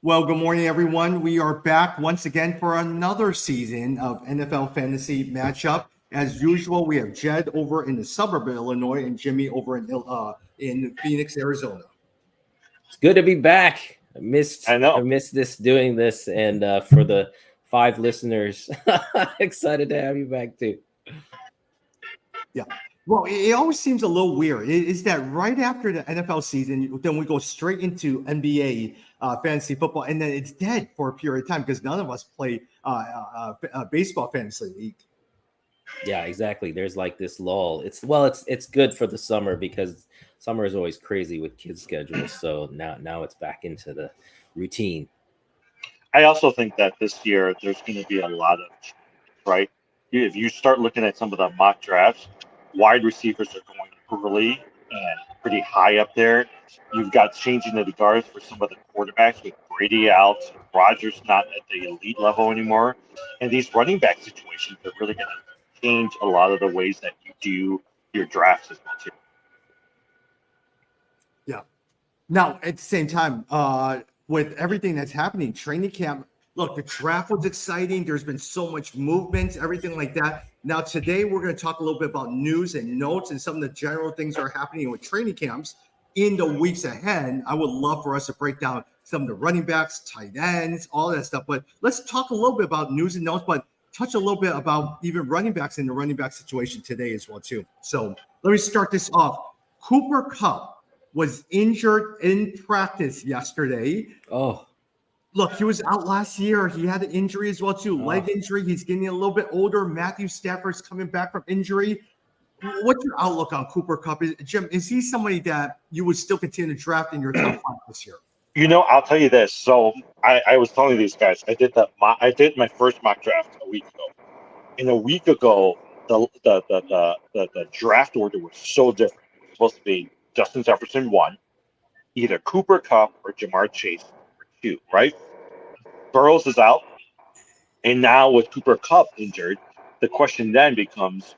Well, good morning, everyone. We are back once again for another season of NFL Fantasy Matchup. As usual, we have Jed over in the suburb of Illinois and Jimmy over in Phoenix, Arizona. It's good to be back. I missed doing this, and for the 5 listeners, excited to have you back too. Yeah. Well, it always seems a little weird. Is that right after the NFL season, then we go straight into NBA fantasy football, and then it's dead for a period of time because none of us play baseball fantasy league. Yeah, exactly. There's like this lull. It's good for the summer because summer is always crazy with kids' schedules. So now it's back into the routine. I also think that this year there's going to be a lot of, right? If you start looking at some of the mock drafts, wide receivers are going early and pretty high up there. You've got changing of the guards for some of the quarterbacks with Brady out, Rodgers not at the elite level anymore. And these running back situations are really going to change a lot of the ways that you do your drafts as well, too. Yeah. Now, at the same time, with everything that's happening, training camp, look, the draft was exciting. There's been so much movement, everything like that. Now, today, we're going to talk a little bit about news and notes and some of the general things that are happening with training camps in the weeks ahead. I would love for us to break down some of the running backs, tight ends, all that stuff. But let's talk a little bit about news and notes, but touch a little bit about even running backs in the running back situation today as well, too. So let me start this off. Cooper Kupp was injured in practice yesterday. Oh, look, he was out last year. He had an injury as well, too. Leg injury. He's getting a little bit older. Matthew Stafford's coming back from injury. What's your outlook on Cooper Kupp? Jim, is he somebody that you would still continue to draft in your top 5 this year? I'll tell you this. So I was telling these guys, I did my first mock draft a week ago. And a week ago, the draft order was so different. It was supposed to be Justin Jefferson 1, either Cooper Kupp or Jamar Chase 2, right? Burrows is out. And now with Cooper Kupp injured, the question then becomes,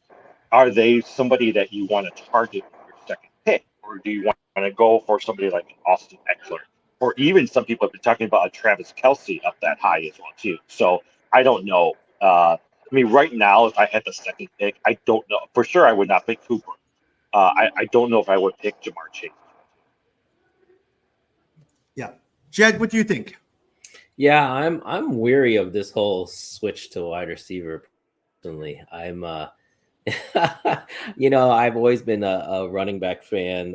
are they somebody that you want to target with your second pick? Or do you want to go for somebody like Austin Eckler? Or even some people have been talking about a Travis Kelce up that high as well, too. So I don't know. Right now, if I had the second pick, I don't know. For sure, I would not pick Cooper. I don't know if I would pick Jamar Chase. Yeah. Jed, what do you think? Yeah, I'm weary of this whole switch to wide receiver. Personally, I'm I've always been a running back fan,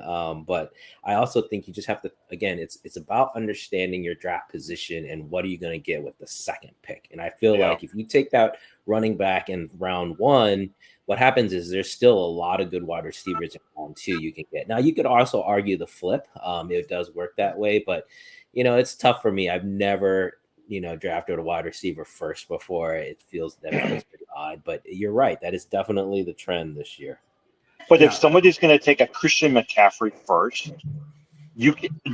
but I also think you just have to, again, it's about understanding your draft position and what are you going to get with the second pick. And I feel like if you take that running back in round 1, what happens is there's still a lot of good wide receivers in round 2 you can get. Now, you could also argue the flip. It does work that way, but it's tough for me. I've never drafted a wide receiver first before. It feels pretty odd, but you're right. That is definitely the trend this year. But if somebody's going to take a Christian McCaffrey first,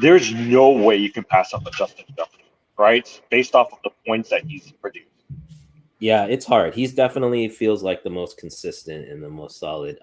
there's no way you can pass up a Justin Jefferson, right? Based off of the points that he's produced. Yeah, it's hard. He's definitely feels like the most consistent and the most solid.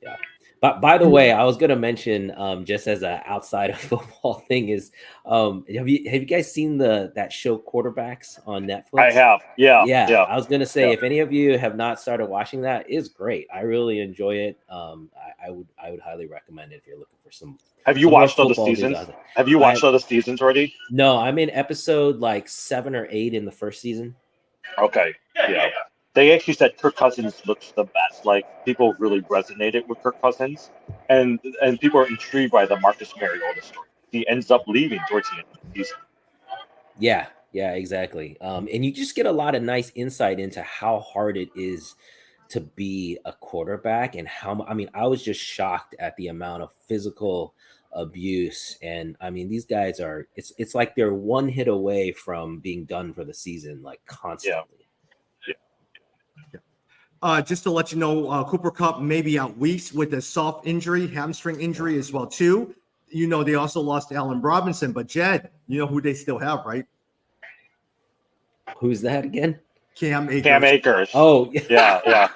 Yeah. But by the way, I was going to mention just as an outside of football thing is, have you guys seen that show Quarterbacks on Netflix? I have. Yeah. I was going to say, if any of you have not started watching that, it's great. I really enjoy it. I would highly recommend it if you're looking for some. Have you watched all the seasons? Have you watched all the seasons already? No, I'm in episode like 7 or 8 in the first season. Okay. Yeah. They actually said Kirk Cousins looks the best. Like, people really resonated with Kirk Cousins, and people are intrigued by the Marcus Mariota story. He ends up leaving towards the end of the season. Yeah, exactly. And you just get a lot of nice insight into how hard it is to be a quarterback, and I was just shocked at the amount of physical abuse. And these guys it's like they're one hit away from being done for the season, like constantly. Just to let you know, Cooper Kupp may be out weeks with a soft injury, hamstring injury as well, too. They also lost Allen Robinson, but Jed, you know who they still have, right? Who's that again? Cam Akers. Cam Akers. Oh, yeah.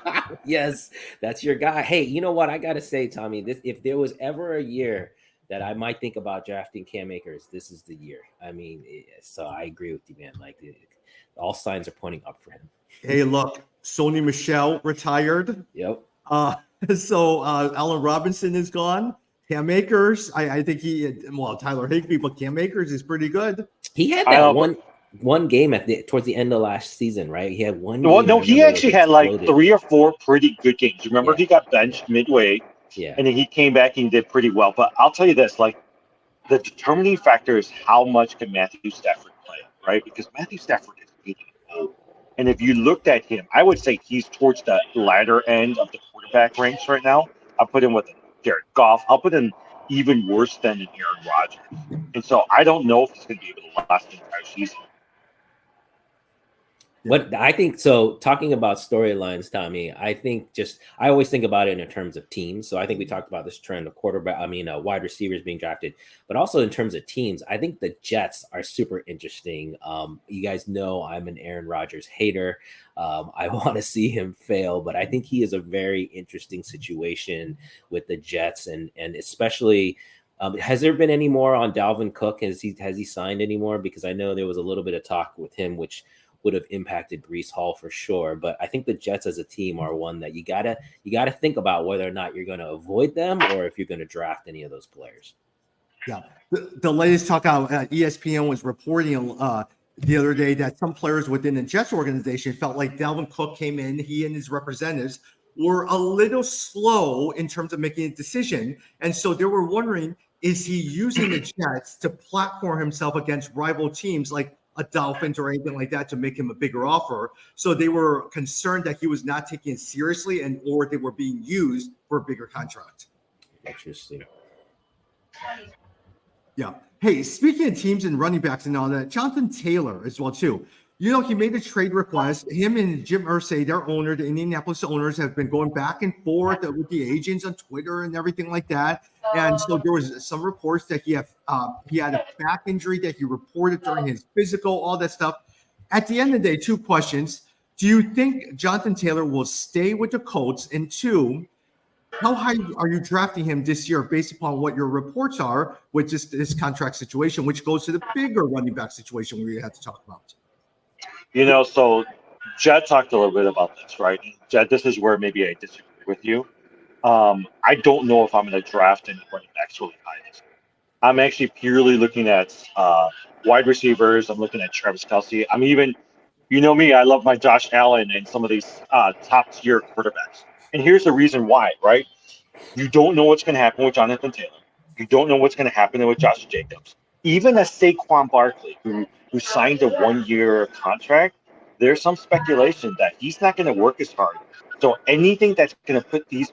Yes, that's your guy. Hey, you know what? I got to say, Tommy, if there was ever a year that I might think about drafting Cam Akers, this is the year. I mean, so I agree with you, man. Like all signs are pointing up for him. Hey, look, Sony Michelle retired. Yep. So Allen Robinson is gone. Cam Akers, I think Tyler Higbee, but Cam Akers is pretty good. He had that one game towards the end of last season, right? He had one. Well, game, no, he actually had like 3 or 4 pretty good games. Remember, he got benched midway, and then he came back and did pretty well. But I'll tell you this: like the determining factor is how much can Matthew Stafford play, right? Because Matthew Stafford is getting old, and if you looked at him, I would say he's towards the latter end of the quarterback ranks right now. I'll put him with Jared Goff. I'll put him even worse than an Aaron Rodgers, and so I don't know if he's going to be able to last the entire season. What I think, so talking about storylines, Tommy, I always think about it in terms of teams. So I think we talked about this trend of wide receivers being drafted, but also in terms of teams, I think the Jets are super interesting. You guys know I'm an Aaron Rodgers hater. I want to see him fail, but I think he is a very interesting situation with the Jets, and especially. Has there been any more on Dalvin Cook? Has he signed anymore? Because I know there was a little bit of talk with him, which would have impacted Breece Hall for sure. But I think the Jets as a team are one that you gotta think about whether or not you're going to avoid them or if you're going to draft any of those players. Yeah, the latest talk out ESPN was reporting the other day that some players within the Jets organization felt like Dalvin Cook came in, he and his representatives were a little slow in terms of making a decision, and so they were wondering, is he using the Jets to platform himself against rival teams like a Dolphins or anything like that to make him a bigger offer? So they were concerned that he was not taking it seriously or they were being used for a bigger contract. Interesting. Yeah. Hey, speaking of teams and running backs and all that, Jonathan Taylor as well too. You know, he made a trade request. Him and Jim Irsay, their owner, the Indianapolis owners, have been going back and forth with the agents on Twitter and everything like that. And so there was some reports that he had a back injury that he reported during his physical, all that stuff. At the end of the day, 2 questions. Do you think Jonathan Taylor will stay with the Colts? And 2, how high are you drafting him this year based upon what your reports are with just this contract situation, which goes to the bigger running back situation we had to talk about? You know, so Jed talked a little bit about this, right? Jed, this is where maybe I disagree with you. I don't know if I'm going to draft any running backs really high. I'm actually purely looking at wide receivers. I'm looking at Travis Kelce. I'm even, you know me, I love my Josh Allen and some of these top tier quarterbacks. And here's the reason why, right? You don't know what's going to happen with Jonathan Taylor. You don't know what's going to happen with Josh Jacobs. Even a Saquon Barkley, who signed a 1-year contract, there's some speculation that he's not going to work as hard. So anything that's going to put these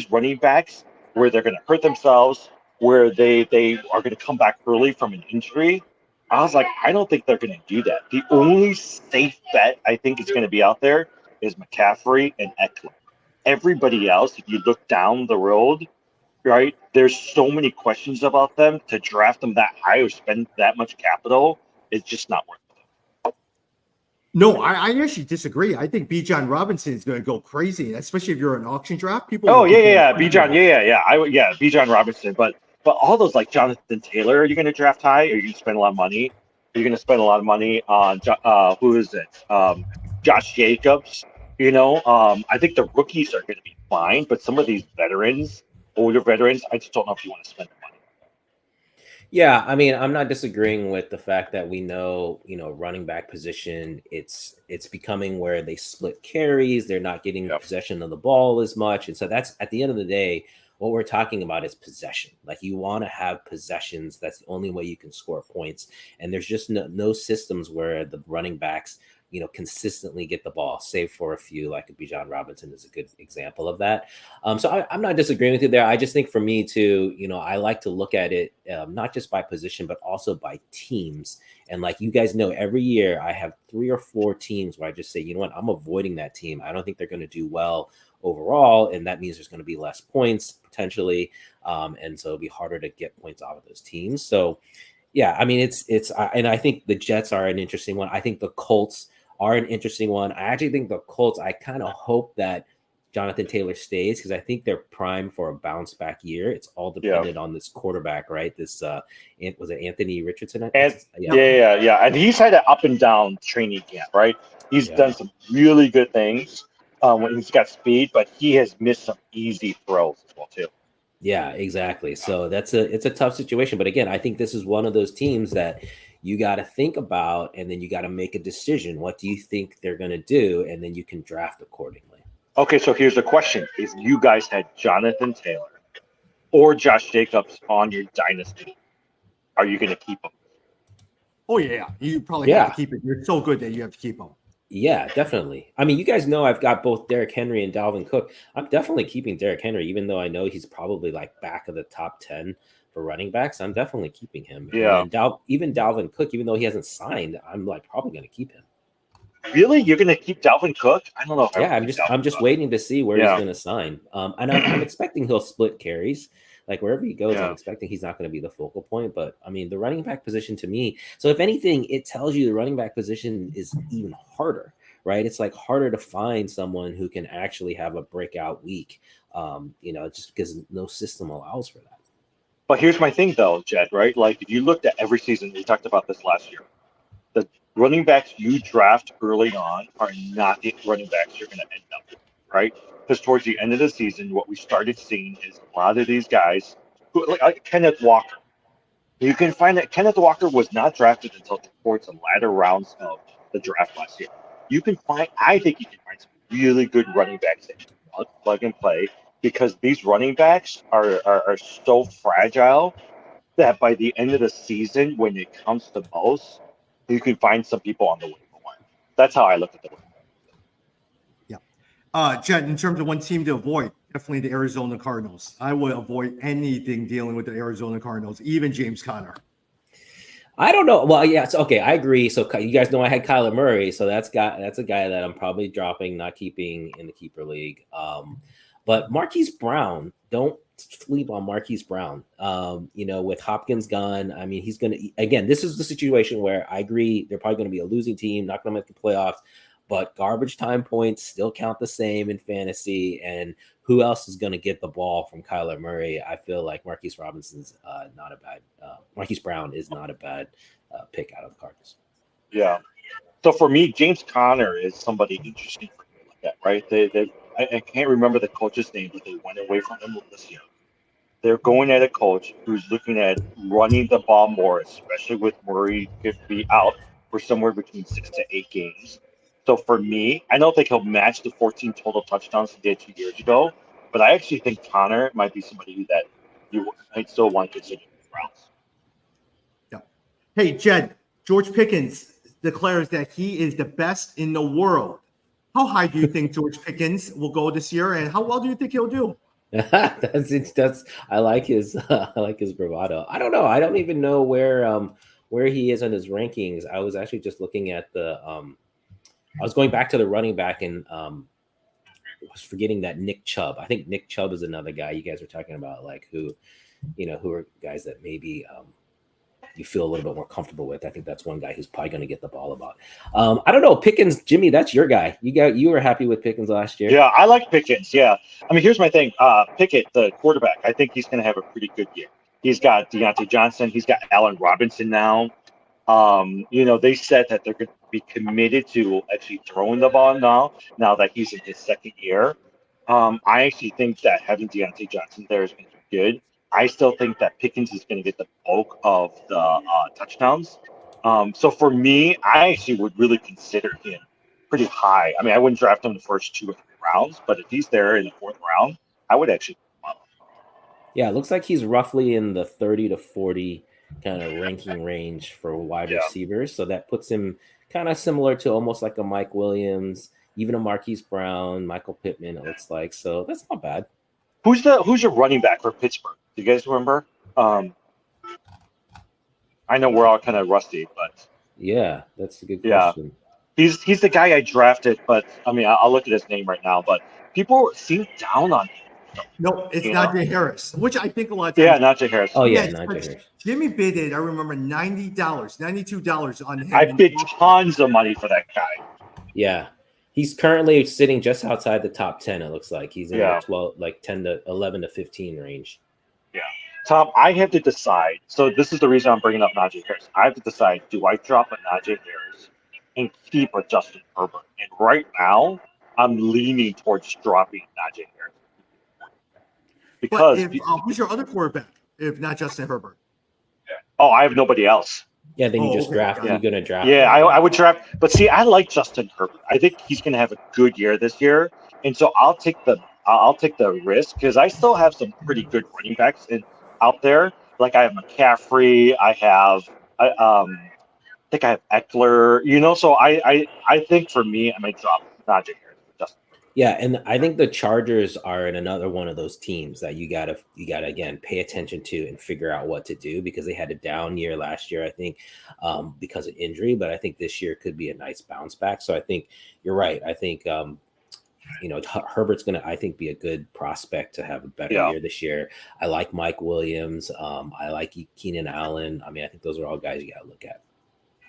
running backs, where they're going to hurt themselves, where they are going to come back early from an injury, I was like, I don't think they're going to do that. The only safe bet I think is going to be out there is McCaffrey and Eckler. Everybody else, if you look down the road, right, there's so many questions about them. To draft them that high or spend that much capital is just not worth it. No, I actually disagree. I think Bijan Robinson is going to go crazy, especially if you're an auction draft. People. Bijan Robinson. But all those like Jonathan Taylor, are you going to draft high? Or are you going to spend a lot of money? Are you going to spend a lot of money on who is it? Josh Jacobs. You know, I think the rookies are going to be fine, but some of these older veterans, I just don't know if you want to spend the money. Yeah, I mean, I'm not disagreeing with the fact that we know, running back position, it's becoming where they split carries. They're not getting possession of the ball as much. And so that's, at the end of the day, what we're talking about is possession. Like, you want to have possessions. That's the only way you can score points. And there's just no systems where the running backs, consistently get the ball, save for a few, like Bijan Robinson is a good example of that. So I'm not disagreeing with you there. I just think for me too, I like to look at it not just by position, but also by teams. And like you guys know, every year I have 3 or 4 teams where I just say, you know what, I'm avoiding that team. I don't think they're going to do well overall. And that means there's going to be less points potentially. And so it'll be harder to get points out of those teams. So yeah, I mean, it's and I think the Jets are an interesting one. I think the Colts are an interesting one. I actually think the Colts, I kind of hope that Jonathan Taylor stays, because I think they're primed for a bounce back year. It's all dependent on this quarterback, right? This was it Anthony Richardson? Yeah. And he's had an up and down training camp, right? He's done some really good things when he's got speed, but he has missed some easy throws as well too. Yeah, exactly. So it's a tough situation. But again, I think this is one of those teams that you got to think about, and then you got to make a decision. What do you think they're going to do? And then you can draft accordingly. Okay, so here's the question. If you guys had Jonathan Taylor or Josh Jacobs on your dynasty, are you going to keep them? Oh, yeah. You probably have to keep it. You're so good that you have to keep them. Yeah, definitely. I mean, you guys know I've got both Derrick Henry and Dalvin Cook. I'm definitely keeping Derrick Henry, even though I know he's probably like back of the top 10 for running backs. I'm definitely keeping him. Yeah. And even Dalvin Cook, even though he hasn't signed, I'm like probably going to keep him. Really? You're going to keep Dalvin Cook? I don't know. I'm just waiting to see where he's going to sign. And I'm expecting he'll split carries. Like wherever he goes, I'm expecting he's not going to be the focal point. But I mean, the running back position to me. So if anything, it tells you the running back position is even harder, right? It's like harder to find someone who can actually have a breakout week. Just because no system allows for that. But here's my thing, though, Jed. Right? Like if you looked at every season, we talked about this last year. The running backs you draft early on are not the running backs you're going to end up with, right? Because towards the end of the season, what we started seeing is a lot of these guys, like Kenneth Walker. You can find that Kenneth Walker was not drafted until towards the latter rounds of the draft last year. I think you can find some really good running backs that you can plug and play, because these running backs are so fragile that by the end of the season, when it comes to most, you can find some people on the waiver wire. That's how I look at the waiver. Jed, in terms of one team to avoid, definitely the Arizona Cardinals. I would avoid anything dealing with the Arizona Cardinals, even James Conner. I don't know. Well, yeah, it's okay. I agree. So you guys know I had Kyler Murray, so that's a guy that I'm probably dropping, not keeping in the keeper league. But Marquise Brown, don't sleep on Marquise Brown. With Hopkins gone, I mean, he's going to, again, this is the situation where I agree they're probably going to be a losing team, not going to make the playoffs, but garbage time points still count the same in fantasy. And who else is going to get the ball from Kyler Murray? I feel like Marquise Brown is not a bad pick out of the Cardinals. Yeah. So for me, James Conner is somebody interesting for me like that, right? I can't remember the coach's name, but they went away from him this year. They're going at a coach who's looking at running the ball more, especially with Murray could be out for somewhere between 6 to 8 games. So for me, I don't think he'll match the 14 total touchdowns he did 2 years ago, but I actually think Conner might be somebody that you might still want to consider in the Browns. Yeah. Hey, Jed, George Pickens declares that he is the best in the world. How high do you think George Pickens will go this year, and how well do you think he'll do? I like his bravado. I don't know. I don't even know where he is on his rankings. I was actually just looking at I was going back to the running back and was forgetting that Nick Chubb. I think Nick Chubb is another guy you guys were talking about, like who are guys that maybe you feel a little bit more comfortable with. I think that's one guy who's probably going to get the ball about. I don't know. Pickens, Jimmy, that's your guy. You were happy with Pickens last year. Yeah, I like Pickens. Yeah. I mean, here's my thing. Pickett, the quarterback, I think he's going to have a pretty good year. He's got Deontay Johnson. He's got Allen Robinson now. They said that they're going to be committed to actually throwing the ball now that he's in his second year. I actually think that having Deontay Johnson there is going to be good. I still think that Pickens is going to get the bulk of the touchdowns. So for me, I actually would really consider him pretty high. I mean, I wouldn't draft him the first 2 or 3 rounds, but if he's there in the 4th round, I would actually. Yeah, it looks like he's roughly in the 30 to 40 kind of ranking range for wide receivers. So that puts him kind of similar to almost like a Mike Williams, even a Marquise Brown, Michael Pittman, it looks like. So that's not bad. Who's your running back for Pittsburgh? Do you guys remember? I know we're all kind of rusty, but yeah, that's a good question. He's the guy I drafted, but I mean, I'll look at his name right now. But people seem down on him. No, it's Najee Harris, which I think a lot of times. Yeah, Najee Harris. Oh yeah, Najee Harris. Jimmy bid it. I remember $92 on him. I bid tons of money for that guy. Yeah. He's currently sitting just outside the top 10. It looks like he's in Yeah. the 12, like 10 to 11 to 15 range. Tom, I have to decide. So this is the reason I'm bringing up Najee Harris. I have to decide: do I drop a Najee Harris and keep a Justin Herbert? And right now, I'm leaning towards dropping Najee Harris But because if who's your other quarterback? If not Justin Herbert. I have nobody else. Yeah, then you Oh, just okay, draft. got it. You're gonna draft. Yeah, him. I would draft. But see, I like Justin Herbert. I think he's going to have a good year this year, and so I'll take the risk because I still have some pretty good running backs out there. Like I have McCaffrey, I think I have Eckler. So I think for me, I might drop Najee Harris. Justin. Yeah, and I think the Chargers are in another one of those teams that you gotta again pay attention to and figure out what to do because they had a down year last year, I think, because of injury. But I think this year could be a nice bounce back. So I think you're right. I think Herbert's gonna, I think, be a good prospect to have a better year this year. I like Mike Williams. I like Keenan Allen. I mean, I think those are all guys you gotta look at.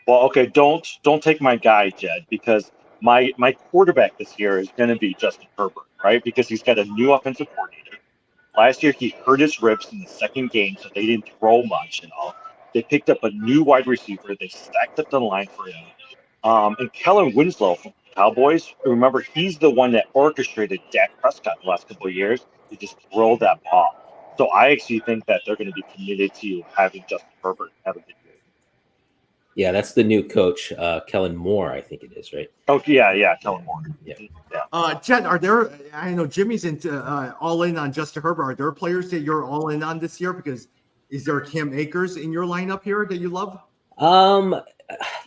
Well, okay, don't take my guy, Jed, because my quarterback this year is going to be Justin Herbert, right? Because he's got a new offensive coordinator. Last year, he hurt his ribs in the second game, so they didn't throw much and all. They picked up a new wide receiver. They stacked up the line for him. And Kellen Winslow from the Cowboys, remember, he's the one that orchestrated Dak Prescott the last couple of years to just throw that ball. So I actually think that they're going to be committed to having Justin Herbert have a good year. Yeah, that's the new coach, Kellen Moore, I think it is, right? Oh, yeah, Kellen Moore. Yeah. Jen, are there? I know Jimmy's all in on Justin Herbert. Are there players that you're all in on this year? Because is there Cam Akers in your lineup here that you love?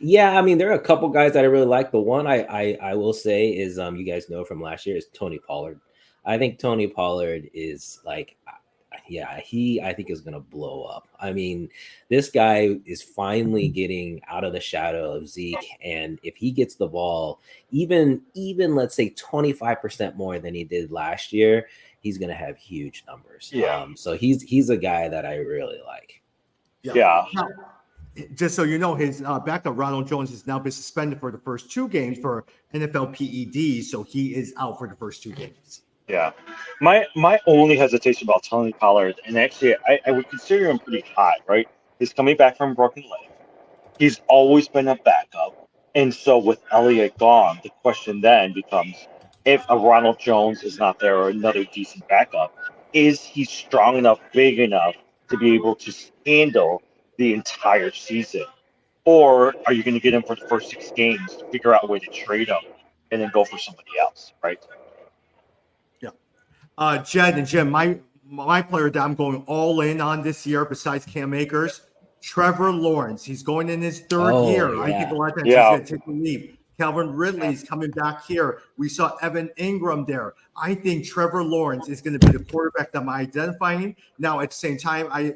Yeah, I mean, there are a couple guys that I really like. The one I will say is, you guys know from last year, is Tony Pollard. I think Tony Pollard is like, I think is going to blow up. I mean, this guy is finally getting out of the shadow of Zeke. And if he gets the ball, even let's say 25% more than he did last year, he's going to have huge numbers. Yeah. So he's a guy that I really like. Yeah. Now, just so you know, his backup Ronald Jones has now been suspended for the first 2 games for NFL PED, so he is out for the first 2 games. Yeah. My only hesitation about Tony Pollard, and actually I would consider him pretty hot, right? He's coming back from a broken leg. He's always been a backup. And so with Elliott gone, the question then becomes, if a Ronald Jones is not there or another decent backup, is he strong enough, big enough to be able to handle the entire season? Or are you going to get him for the first 6 games to figure out a way to trade him and then go for somebody else, right? Jed and Jim, my player that I'm going all in on this year, besides Cam Akers, Trevor Lawrence. He's going in his 3rd year. Yeah. I think a lot of times he's going to take the lead. Calvin Ridley's coming back here. We saw Evan Ingram there. I think Trevor Lawrence is going to be the quarterback that I'm identifying. Now, at the same time, I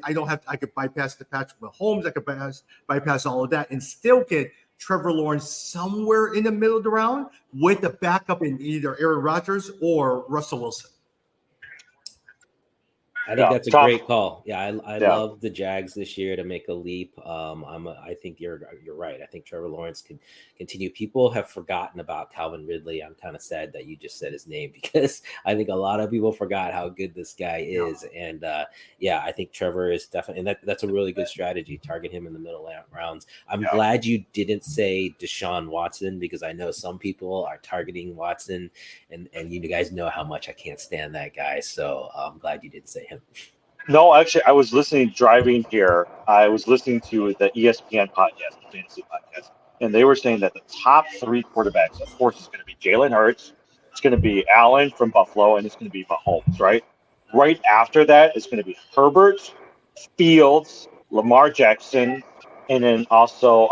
could bypass the Patrick Mahomes. I could bypass all of that and still get Trevor Lawrence somewhere in the middle of the round with a backup in either Aaron Rodgers or Russell Wilson. I think that's a great call. Yeah, I love the Jags this year to make a leap. I think you're right. I think Trevor Lawrence can continue. People have forgotten about Calvin Ridley. I'm kind of sad that you just said his name because I think a lot of people forgot how good this guy is. And I think Trevor is definitely, and that's a really good strategy. Target him in the middle rounds. I'm glad you didn't say Deshaun Watson because I know some people are targeting Watson, and you guys know how much I can't stand that guy. So I'm glad you didn't say him. No, actually, I was driving here. I was listening to the ESPN podcast, the fantasy podcast, and they were saying that the top 3 quarterbacks, of course, is going to be Jalen Hurts, it's going to be Allen from Buffalo, and it's going to be Mahomes, right? Right after that, it's going to be Herbert, Fields, Lamar Jackson, and then also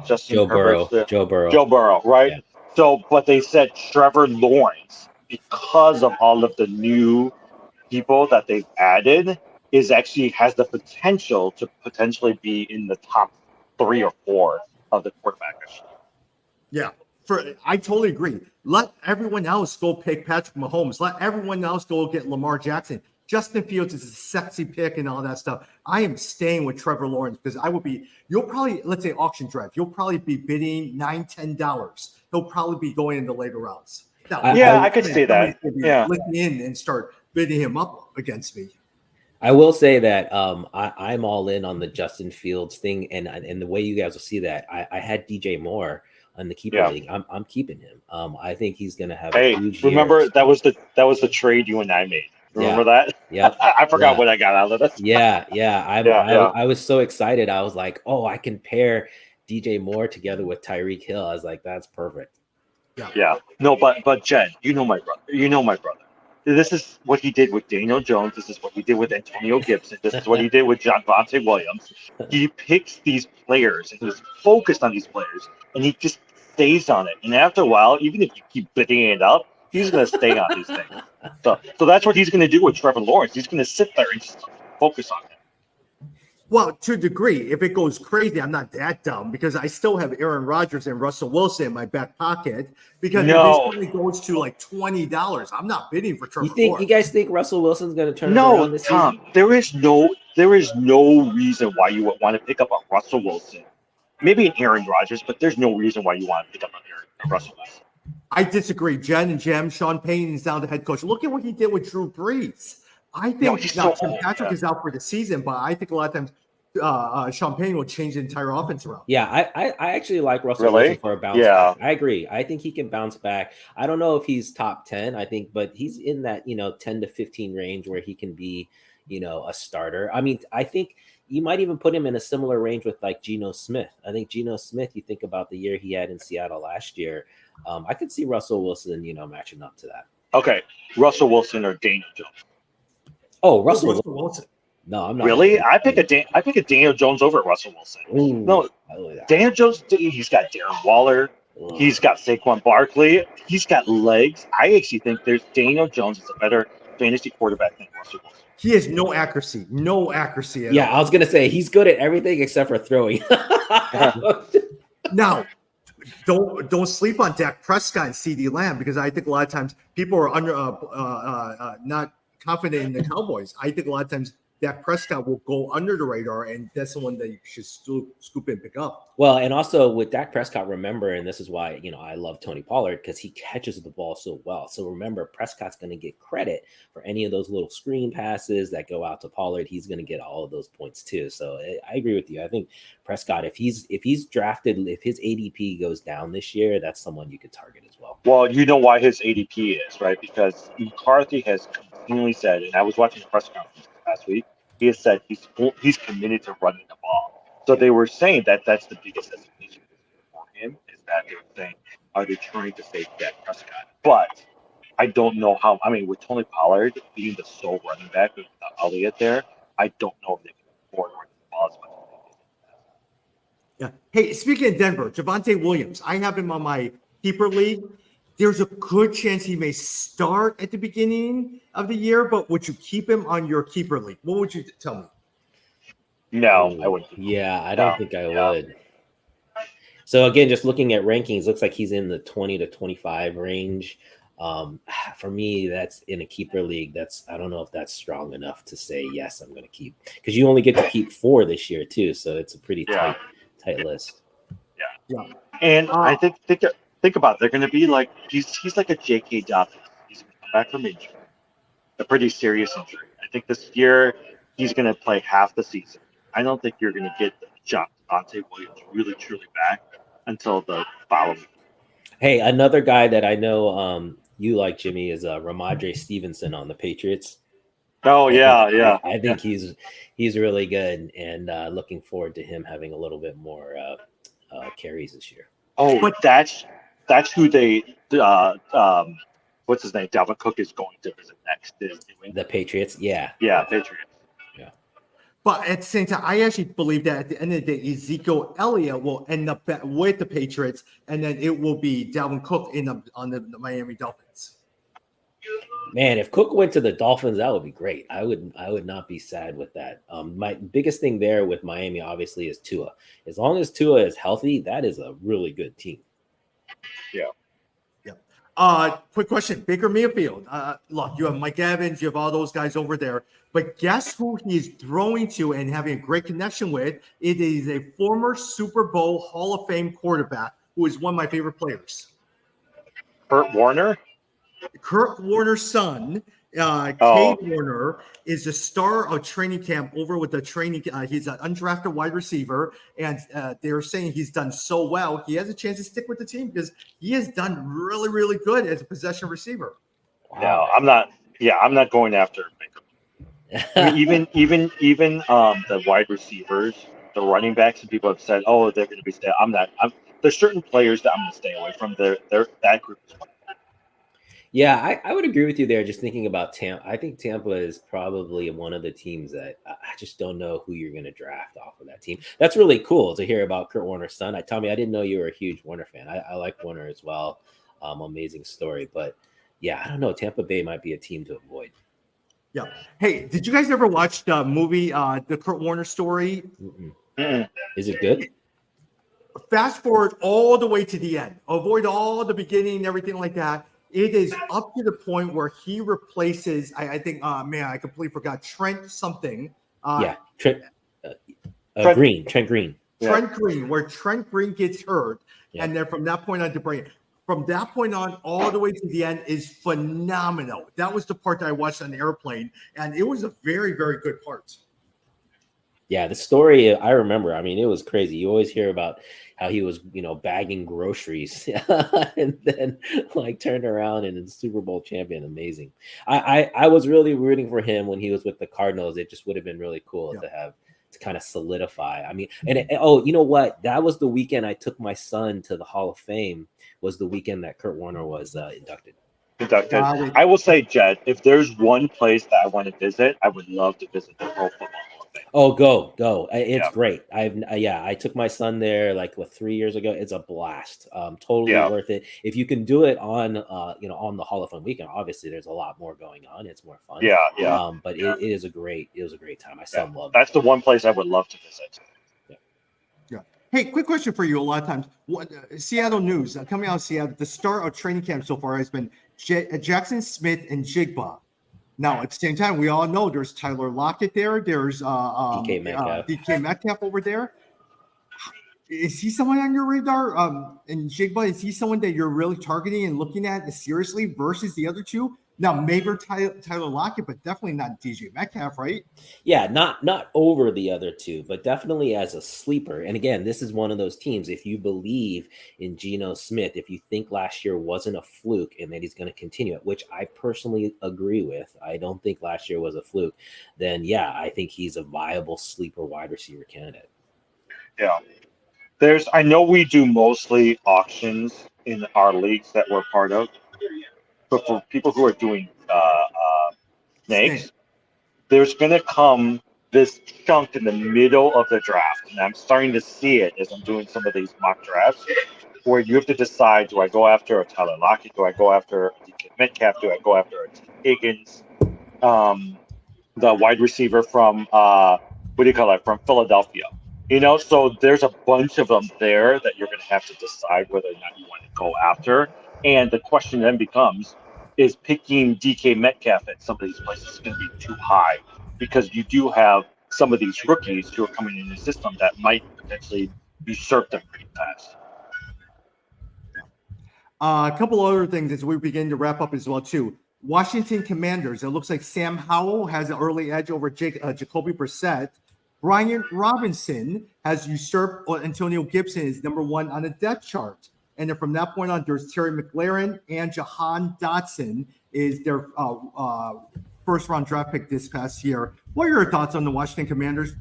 Justin Herbert. Joe Burrow, right? Yeah. So, but they said Trevor Lawrence, because of all of the new people that they've added, has the potential to potentially be in the top 3 or 4 of the quarterbacks. Yeah, I totally agree. Let everyone else go pick Patrick Mahomes. Let everyone else go get Lamar Jackson. Justin Fields is a sexy pick and all that stuff. I am staying with Trevor Lawrence because you'll probably, let's say auction draft, you'll probably be bidding $9-10. He'll probably be going in the later rounds. Now, I could see that. Yeah. Listen in and start bidding him up against me. I will say that I'm all in on the Justin Fields thing, and the way you guys will see that, I had DJ Moore on the keeper league. I'm keeping him. I think he's going to have a huge year. Remember that was the trade you and I made. Remember that? Yeah. I forgot what I got out of this. I was so excited. I was like, oh, I can pair DJ Moore together with Tyreek Hill. I was like, that's perfect. Yeah. No, but Jen, you know my brother. This is what he did with Daniel Jones. This is what he did with Antonio Gibson. This is what he did with Javonte Williams. He picks these players and he's focused on these players, and he just stays on it. And after a while, even if you keep bidding it up, he's going to stay on these things. So that's what he's going to do with Trevor Lawrence. He's going to sit there and just focus on it. Well, to a degree, if it goes crazy, I'm not that dumb because I still have Aaron Rodgers and Russell Wilson in my back pocket because if it only goes to like $20, I'm not bidding for Trevor Lawrence. You guys think Russell Wilson's going to turn around this Tom, season? there is no reason why you would want to pick up a Russell Wilson. Maybe an Aaron Rodgers, but there's no reason why you want to pick up a Russell Wilson. I disagree. Jen and Jem, Sean Payton is now the head coach. Look at what he did with Drew Brees. I think Tim Patrick is out for the season, but I think a lot of times Sean Payton will change the entire offense around. Yeah, I actually like Russell Wilson for a bounce back. I agree. I think he can bounce back. I don't know if he's top 10, but he's in that, 10 to 15 range where he can be, a starter. I mean, I think you might even put him in a similar range with like Geno Smith. I think Geno Smith, you think about the year he had in Seattle last year. I could see Russell Wilson, matching up to that. Okay, Russell Wilson or Daniel Jones? Oh, Russell Wilson. No, I'm not. Really? I pick a Daniel Jones over Russell Wilson. Ooh, no, Daniel Jones. He's got Darren Waller. He's got Saquon Barkley. He's got legs. I actually think Daniel Jones is a better fantasy quarterback than Russell Wilson. He has no accuracy at all. I was gonna say he's good at everything except for throwing. Now, don't sleep on Dak Prescott and CeeDee Lamb because I think a lot of times people are not confident in the Cowboys. I think a lot of times Dak Prescott will go under the radar, and that's the one that you should scoop and pick up. Well, and also with Dak Prescott, remember, and this is why, I love Tony Pollard because he catches the ball so well. So remember, Prescott's going to get credit for any of those little screen passes that go out to Pollard. He's going to get all of those points too. So I agree with you. I think Prescott, if he's drafted, if his ADP goes down this year, that's someone you could target as well. Well, you know why his ADP is, right? Because McCarthy has continually said, and I was watching the press conference last week, he has said he's committed to running the ball. So they were saying that that's the biggest hesitation for him is that they're saying, are they trying to save Dak Prescott? But I don't know how. I mean, with Tony Pollard being the sole running back with Elliott there, I don't know if they can afford running the ball as much as they did. Yeah. Hey, speaking of Denver, Javonte Williams, I have him on my keeper league. There's a good chance he may start at the beginning of the year, but would you keep him on your keeper league? What would you tell me? No, I wouldn't. Yeah, I don't think I would. So again, just looking at rankings, looks like he's in the 20 to 25 range. For me, that's in a keeper league. I don't know if that's strong enough to say, yes, I'm going to keep, because you only get to keep 4 this year too. So it's a pretty tight list. Yeah. And I think about it. They're going to be like he's like a J.K. Dobbins. He's going to come back from injury, a pretty serious injury. I think this year he's going to play half the season. I don't think you're going to get Javonte Williams really truly back until the following. Hey, another guy that I know you like, Jimmy, is Ramondre Stevenson on the Patriots. Oh yeah. I think he's really good, and looking forward to him having a little bit more carries this year. Oh, but that's who they what's his name? Dalvin Cook is going to visit next. The Patriots, yeah, Patriots. Yeah. But at the same time, I actually believe that at the end of the day, Ezekiel Elliott will end up with the Patriots, and then it will be Dalvin Cook on the Miami Dolphins. Man, if Cook went to the Dolphins, that would be great. I would not be sad with that. My biggest thing there with Miami, obviously, is Tua. As long as Tua is healthy, that is a really good team. Yeah. Quick question. Baker Mayfield. Look, you have Mike Evans, you have all those guys over there. But guess who he's throwing to and having a great connection with? It is a former Super Bowl Hall of Fame quarterback who is one of my favorite players. Kurt Warner. Kurt Warner's son, Oh. Cade Warner, is the star of training camp over with the training. He's an undrafted wide receiver, and they're saying he's done so well. He has a chance to stick with the team because he has done really, really good as a possession receiver. No, I'm not. Yeah, I'm not going after Baker. I mean, even the wide receivers, the running backs, and people have said, "Oh, they're going to be stay." I'm not. There's certain players that I'm going to stay away from. That group. Yeah, I would agree with you there. Just thinking about Tampa, I think Tampa is probably one of the teams that I just don't know who you're going to draft off of that team. That's really cool to hear about Kurt Warner's son. Tommy, I didn't know you were a huge Warner fan. I like Warner as well. Amazing story, but yeah, I don't know. Tampa Bay might be a team to avoid. Yeah. Hey, did you guys ever watch the movie, the Kurt Warner story? Is it good? Fast forward all the way to the end. Avoid all the beginning and everything like that. It is up to the point where he replaces, I think, I completely forgot, Trent something. Trent Green. Trent Green. Trent Green, where Trent Green gets hurt. Yeah. And then from that point on to bring it. From that point on, all the way to the end is phenomenal. That was the part that I watched on the airplane, and it was a very, very good part. Yeah, the story I remember. I mean, it was crazy. You always hear about how he was, bagging groceries, and then turned around and is Super Bowl champion. Amazing. I was really rooting for him when he was with the Cardinals. It just would have been really cool to kind of solidify. I mean, you know what? That was the weekend I took my son to the Hall of Fame. Was the weekend that Kurt Warner was inducted. I will say, Jed, if there's one place that I want to visit, I would love to visit the Pro Football Hall of Fame. Oh, go! It's great. I took my son there 3 years ago. It's a blast. Totally worth it. If you can do it on on the Hall of Fame weekend. Obviously, there's a lot more going on. It's more fun. But it was a great time. My son loved it. That's the one place I would love to visit. Hey, quick question for you. A lot of times, Seattle news coming out of Seattle, the start of training camp so far has been Jackson Smith and Jigba. Now, at the same time, we all know there's Tyler Lockett there. There's DK Metcalf over there. Is he someone on your radar? And Jigba, is he someone that you're really targeting and looking at seriously versus the other two? Now, maybe Tyler Lockett, but definitely not DJ Metcalf, right? Yeah, not over the other two, but definitely as a sleeper. And again, this is one of those teams. If you believe in Geno Smith, if you think last year wasn't a fluke and that he's going to continue it, which I personally agree with, I don't think last year was a fluke, then yeah, I think he's a viable sleeper wide receiver candidate. Yeah. I know we do mostly auctions in our leagues that we're part of. But for people who are doing snakes, there's going to come this chunk in the middle of the draft. And I'm starting to see it as I'm doing some of these mock drafts where you have to decide, do I go after a Tyler Lockett? Do I go after a DK Metcalf? Do I go after a T. Higgins? The wide receiver from, from Philadelphia. So there's a bunch of them there that you're going to have to decide whether or not you want to go after. And the question then becomes, is picking DK Metcalf at some of these places going to be too high? Because you do have some of these rookies who are coming in the system that might potentially usurp them pretty fast. A couple other things as we begin to wrap up as well, too. Washington Commanders. It looks like Sam Howell has an early edge over Jacoby Brissett. Brian Robinson has usurped Antonio Gibson is number one on the depth chart. And then from that point on, there's Terry McLaurin and Jahan Dotson is their first-round draft pick this past year. What are your thoughts on the Washington Commanders?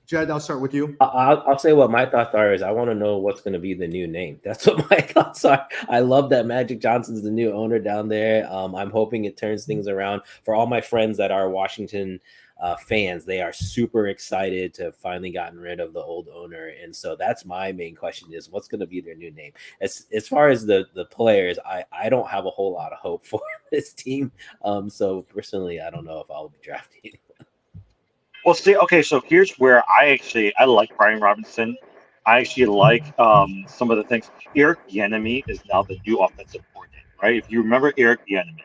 Jed, I'll start with you. I'll say what my thoughts are is I want to know what's going to be the new name. That's what my thoughts are. I love that Magic Johnson's the new owner down there. I'm hoping it turns things around. For all my friends that are Washington fans, they are super excited to have finally gotten rid of the old owner. And so that's my main question is what's going to be their new name? As far as the players, I don't have a whole lot of hope for this team. So personally, I don't know if I'll be drafting. Well, see, okay, so here's where I like Brian Robinson. I actually like some of the things. Eric Bieniemy is now the new offensive coordinator. right? If you remember Eric Bieniemy,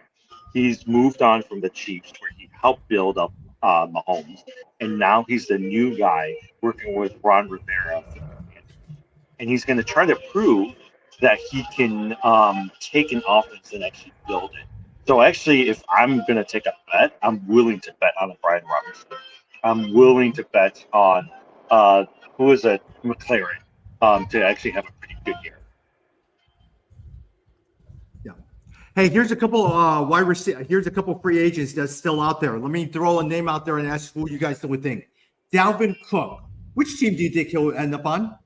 he's moved on from the Chiefs where he helped build up Mahomes, and now he's the new guy working with Ron Rivera, and he's going to try to prove that he can take an offense and actually build it. So actually, if I'm going to take a bet, I'm willing to bet on a Brian Robinson. I'm willing to bet on who is it, McLaren, to actually have a pretty good year. Yeah. Hey, here's a couple wide receiver. Here's a couple free agents that's still out there. Let me throw a name out there and ask who you guys would think. Dalvin Cook. Which team do you think he'll end up on?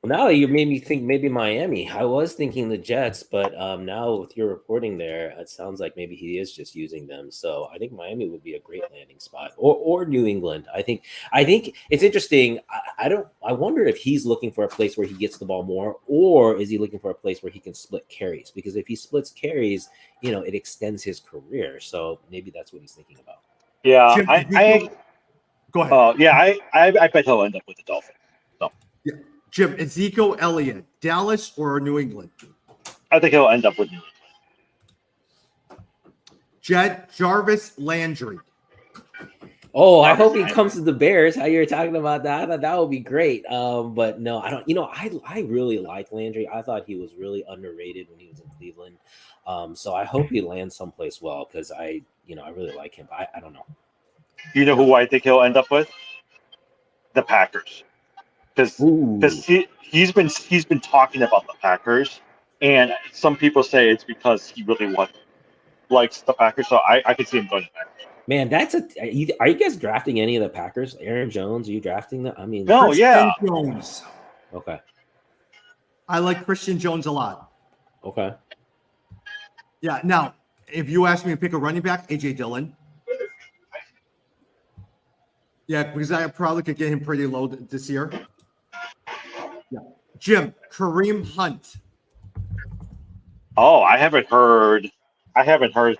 Now you made me think maybe Miami. I was thinking the Jets, but now with your reporting there, it sounds like maybe he is just using them. So I think Miami would be a great landing spot, or New England. I think it's interesting. I wonder if he's looking for a place where he gets the ball more, or is he looking for a place where he can split carries? Because if he splits carries, it extends his career. So maybe that's what he's thinking about. Yeah, Jim, go ahead. I bet he'll end up with the Dolphins. So. Yeah. Jim, Ezekiel Elliott, Dallas or New England? I think he'll end up with New England. Jarvis Landry. Oh, I hope he comes to the Bears. How you're talking about that, I thought that would be great. But no, I don't. I really like Landry. I thought he was really underrated when he was in Cleveland. So I hope he lands someplace well because I really like him. But I don't know. You know who I think he'll end up with? The Packers. Because he's been talking about the Packers, and some people say it's because he really likes the Packers. So I could see him going to the Packers. Man, are you guys drafting any of the Packers? Aaron Jones, are you drafting them? I mean, no, Christian Jones. Okay. I like Christian Jones a lot. Okay. Yeah. Now, if you ask me to pick a running back, AJ Dillon. Yeah, because I probably could get him pretty low this year. Yeah. Jim, Kareem Hunt. Oh, I haven't heard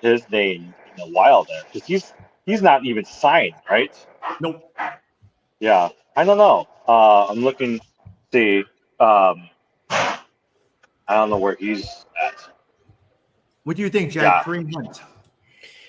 his name in a while there because he's not even signed, right? Nope. Yeah, I don't know. I'm looking to see. I don't know where he's at. What do you think, Jack? Yeah. Kareem Hunt.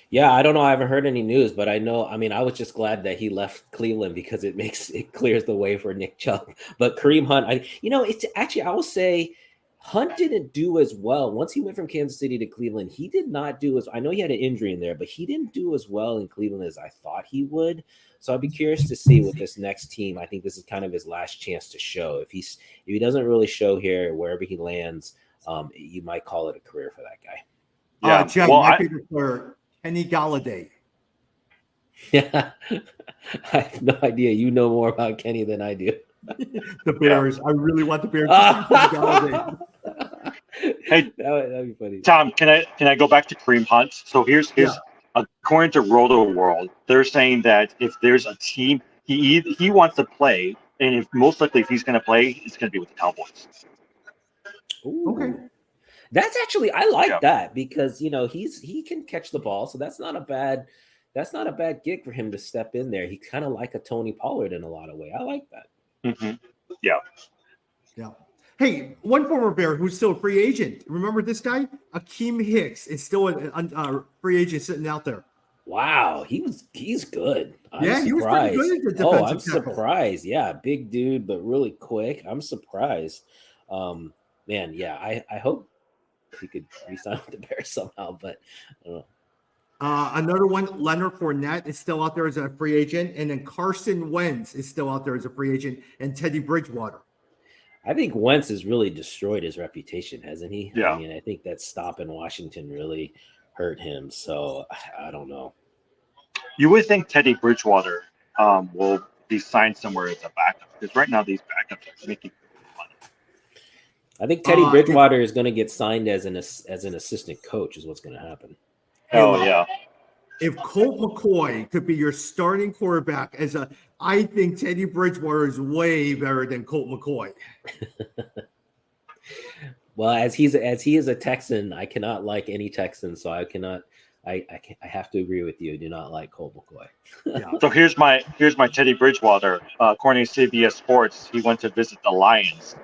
Yeah, I don't know. I haven't heard any news, but I know. I mean, I was just glad that he left Cleveland because it clears the way for Nick Chubb. But Kareem Hunt, it's actually, I will say, Hunt didn't do as well once he went from Kansas City to Cleveland. He did not do as. I know he had an injury in there, but he didn't do as well in Cleveland as I thought he would. So I'd be curious to see with this next team. I think this is kind of his last chance to show. If he doesn't really show here, wherever he lands, you might call it a career for that guy. Yeah, Jim, my favorite player, Kenny Galladay. Yeah, I have no idea. You know more about Kenny than I do. The Bears. I really want the Bears to see Kenny Galladay. Hey, that'd be funny. Tom, can I go back to Kareem Hunt? So here's according to Roto World, they're saying that if there's a team he wants to play, and if most likely if he's going to play, it's going to be with the Cowboys. Ooh. Okay. That's actually, I like that because he can catch the ball, so that's not a bad gig for him to step in there. He's kind of like a Tony Pollard in a lot of ways. I like that. Mm-hmm. Yeah. Yeah. Hey, one former Bear who's still a free agent. Remember this guy? Akeem Hicks is still a free agent sitting out there. Wow, he's good. He was pretty good at the defensive I'm tackle. surprised. Yeah, big dude, but really quick. I'm surprised. Man, yeah, I hope he could resign with the Bears somehow, but I don't know. Another one, Leonard Fournette is still out there as a free agent, and then Carson Wentz is still out there as a free agent, and Teddy Bridgewater. I think Wentz has really destroyed his reputation, hasn't he? Yeah. I mean, I think that stop in Washington really hurt him. So I don't know. You would think Teddy Bridgewater will be signed somewhere as a backup because right now these backups are making money. I think Teddy Bridgewater is going to get signed as an assistant coach is what's going to happen. Oh, yeah. If Colt McCoy could be your starting quarterback I think Teddy Bridgewater is way better than Colt McCoy. Well, as he is a Texan, I cannot like any Texan, so I cannot. I have to agree with you. I do not like Colt McCoy. Yeah. So here's my Teddy Bridgewater. According to CBS Sports, he went to visit the Lions,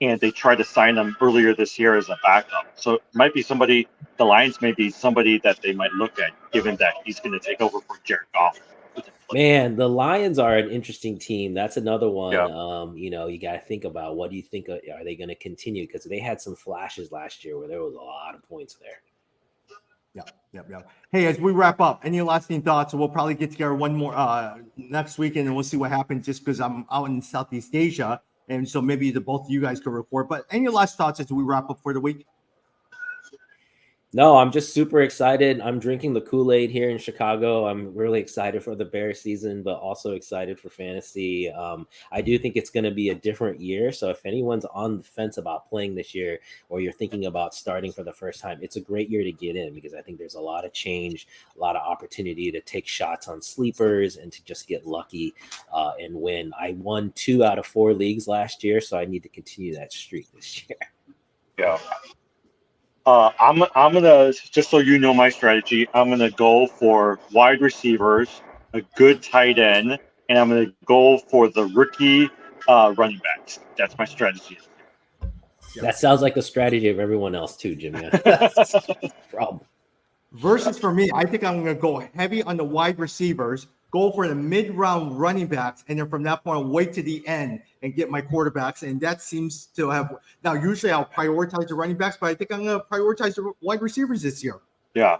and they tried to sign him earlier this year as a backup. So it might be somebody, the Lions may be somebody that they might look at, given that he's going to take over for Jared Goff. Man, the Lions are an interesting team. That's another one. Yeah. You got to think about, what do you think? Are they going to continue? Because they had some flashes last year where there was a lot of points there. Yeah. Hey, as we wrap up, any lasting thoughts? We'll probably get together one more next weekend, and we'll see what happens. Just because I'm out in Southeast Asia, and so maybe the both of you guys could report. But any last thoughts as we wrap up for the week? No, I'm just super excited. I'm drinking the Kool-Aid here in Chicago. I'm really excited for the Bears season, but also excited for fantasy. I do think it's going to be a different year. So if anyone's on the fence about playing this year, or you're thinking about starting for the first time, it's a great year to get in, because I think there's a lot of change, a lot of opportunity to take shots on sleepers and to just get lucky and win. I won 2 out of 4 leagues last year, so I need to continue that streak this year. Yeah. I'm gonna, just so you know my strategy, I'm gonna go for wide receivers, a good tight end, and I'm gonna go for the rookie running backs. That's my strategy. That sounds like the strategy of everyone else too, Jimmy. That's the problem. Versus for me, I think I'm going to go heavy on the wide receivers, go for the mid-round running backs, and then from that point, wait to the end and get my quarterbacks. And that seems to have – now, usually I'll prioritize the running backs, but I think I'm going to prioritize the wide receivers this year. Yeah.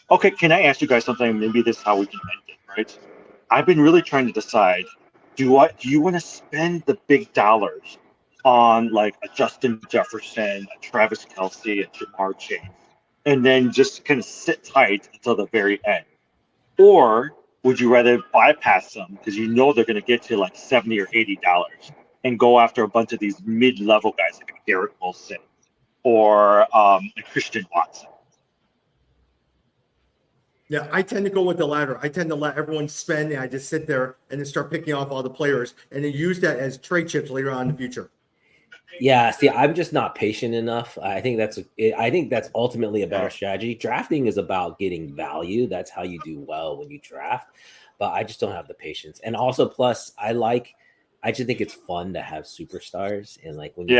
Okay, can I ask you guys something? Maybe this is how we can end it, right? I've been really trying to decide, do you want to spend the big dollars on like a Justin Jefferson, a Travis Kelce, a Jamar Chase, and then just kind of sit tight until the very end? Or would you rather bypass them because you know they're going to get to like $70 or $80 and go after a bunch of these mid-level guys like Garrett Wilson or Christian Watson? Yeah, I tend to go with the latter. I tend to let everyone spend, and I just sit there and then start picking off all the players and then use that as trade chips later on in the future. Yeah, see, I'm just not patient enough. I think that's ultimately a better strategy. Drafting is about getting value. That's how you do well when you draft. But I just don't have the patience. And also, plus, I just think it's fun to have superstars. And like when you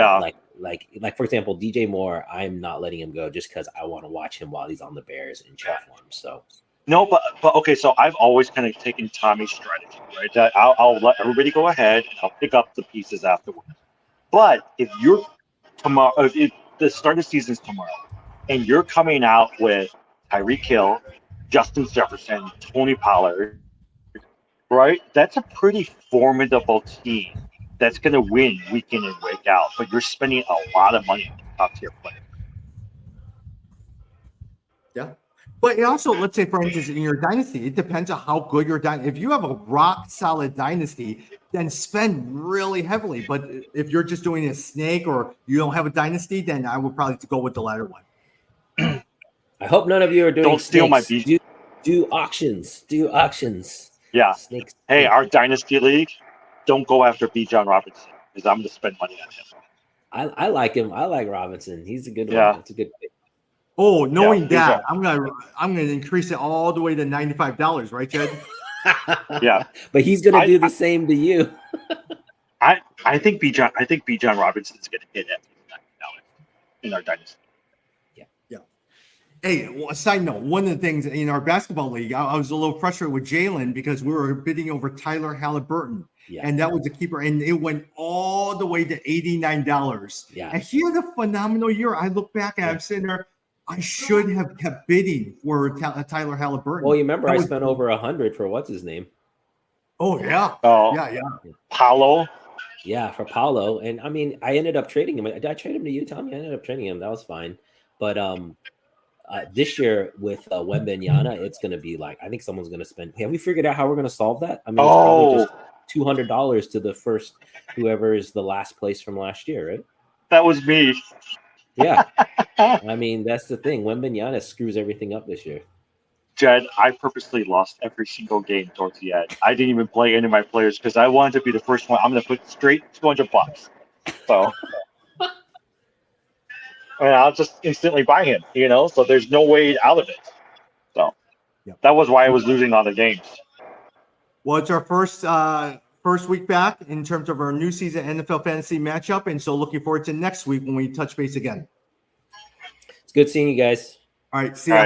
like for example, DJ Moore, I'm not letting him go just because I want to watch him while he's on the Bears in cheer form. So no, but okay. So I've always kind of taken Tommy's strategy, right? That I'll let everybody go ahead and I'll pick up the pieces afterwards. But if you're tomorrow, if the start of the season is tomorrow, and you're coming out with Tyreek Hill, Justin Jefferson, Tony Pollard, right? That's a pretty formidable team that's going to win week in and week out. But you're spending a lot of money on top tier players. Yeah. But it also, let's say, for instance, in your dynasty, it depends on how good your dynasty. If you have a rock solid dynasty, then spend really heavily. But if you're just doing a snake or you don't have a dynasty, then I would probably go with the latter one. I hope none of you are doing Don't steal my beat. Do auctions. Do auctions. Yeah. Snakes. Hey, our dynasty league, don't go after Bijan Robinson because I'm going to spend money on him. I like him. I like Robinson. He's a good Yeah. one. It's a good pick. Oh, knowing that, I'm gonna increase it all the way to $95, right, Jed? Yeah, but he's gonna do the same to you. I think Bijan Robinson's gonna hit at $90 in our dynasty. Yeah. Hey, a side note, one of the things in our basketball league, I was a little frustrated with Jalen because we were bidding over Tyler Halliburton. Yeah. And that was the keeper, and it went all the way to $89. Yeah. And he had a phenomenal year. I look back and I'm sitting there, I should have kept bidding for Tyler Halliburton. Well, you remember I spent over 100 for what's his name? Oh yeah. Oh yeah. Paulo. Yeah, for Paulo. And I mean, I ended up trading him. Did I trade him to you, Tommy? I ended up trading him. That was fine. But this year with Wembanyama, it's going to be like, I think someone's going to spend. Have we figured out how we're going to solve that? I mean, it's probably just $200 to the first, whoever is the last place from last year, right? That was me. Yeah. I mean, that's the thing. Wembanyama screws everything up this year. Jed, I purposely lost every single game towards the end. I didn't even play any of my players because I wanted to be the first one. I'm going to put straight $200. So, and I'll just instantly buy him, so there's no way out of it. So that was why I was losing all the games. Well, it's our first first week back in terms of our new season NFL fantasy matchup. And so looking forward to next week when we touch base again. It's good seeing you guys. All right. See All ya. right.